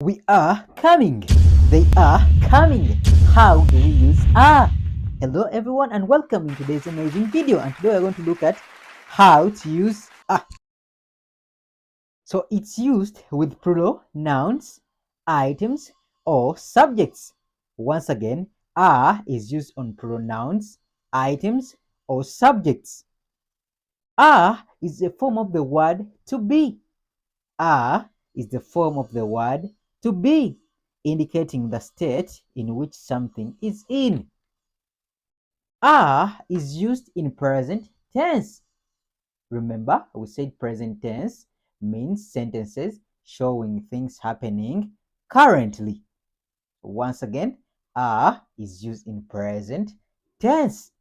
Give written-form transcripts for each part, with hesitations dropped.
We are coming. They are coming. How do we use are? Hello everyone and welcome in today's amazing video, and today we're going to look at how to use are. So it's used with plural nouns, items or subjects. Once again, are is used on plural nouns, items or subjects. Are is a form of the word to be. Are is the form of the word to be, indicating the state in which something is in. Are is used in present tense. Remember, we said present tense means sentences showing things happening currently. Once again, are is used in present tense.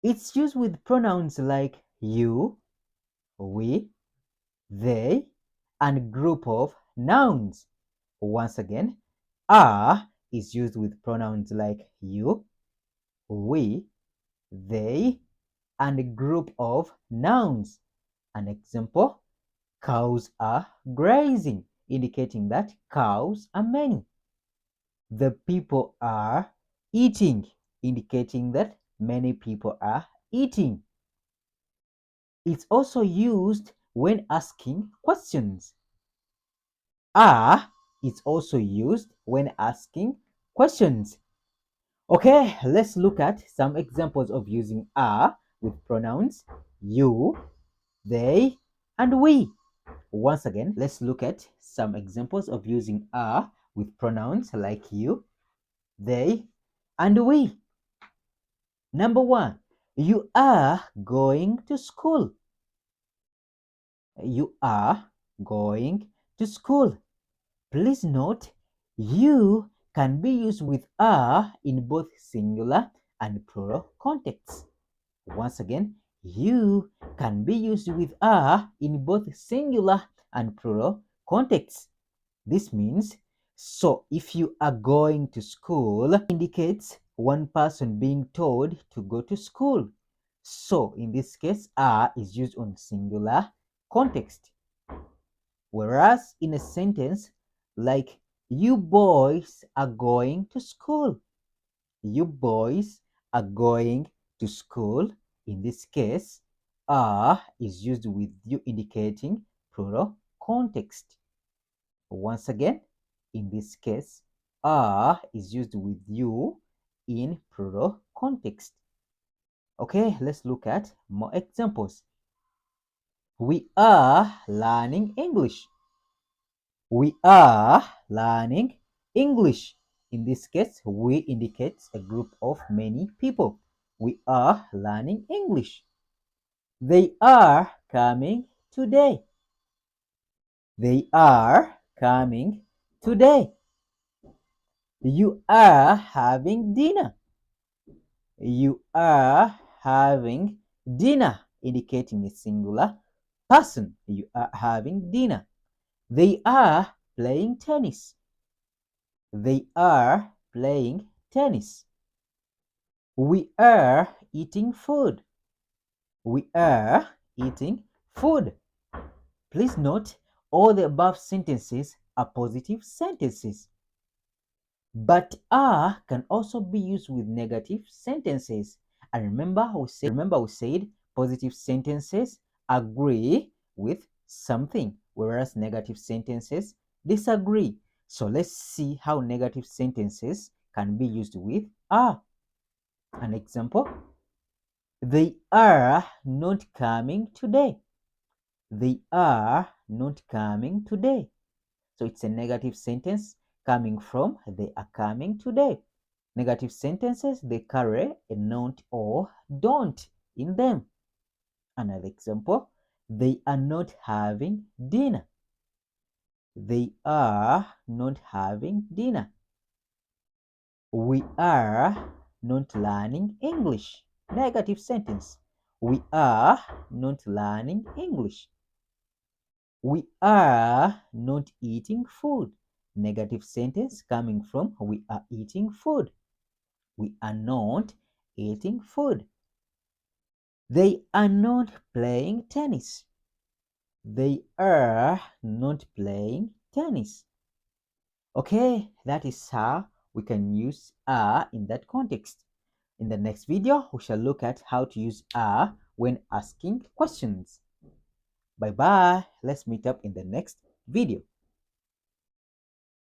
It's used with pronouns like you, we, they, and group of nouns. Once again, are is used with pronouns like you, we, they, and a group of nouns. An example, cows are grazing, indicating that cows are many. The people are eating, indicating that many people are eating. It's also used when asking questions. Are is also used when asking questions. Okay, let's look at some examples of using are with pronouns you, they, and we. Once again, let's look at some examples of using are with pronouns like you, they, and we. Number one, you are going to school. You are going to school. Please note, you can be used with are in both singular and plural contexts. Once again, you can be used with are in both singular and plural contexts. This means, so if you are going to school, indicates one person being told to go to school. So in this case, are is used on singular context. Whereas in a sentence like, you boys are going to school. You boys are going to school. In this case, are is used with you, indicating plural context. Once again, in this case, are is used with you in plural context. Okay, let's look at more examples. We are learning English. We are learning English. In this case, we indicates a group of many people. We are learning English. They are coming today. They are coming today. You are having dinner. You are having dinner, indicating a singular person. You are having dinner. They are playing tennis. They are playing tennis. We are eating food. We are eating food. Please note, all the above sentences are positive sentences. But are can also be used with negative sentences. And remember we said positive sentences agree with something, whereas negative sentences disagree. So let's see how negative sentences can be used with are. An example, they are not coming today. They are not coming today. So it's a negative sentence coming from they are coming today. Negative sentences, they carry a not or don't in them. Another example, they are not having dinner. They are not having dinner. We are not learning English. Negative sentence. We are not learning English. We are not eating food. Negative sentence coming from we are eating food. We are not eating food. They are not playing tennis. They are not playing tennis. Okay, that is how we can use are in that context. In the next video, we shall look at how to use are when asking questions. Bye bye. Let's meet up in the next video.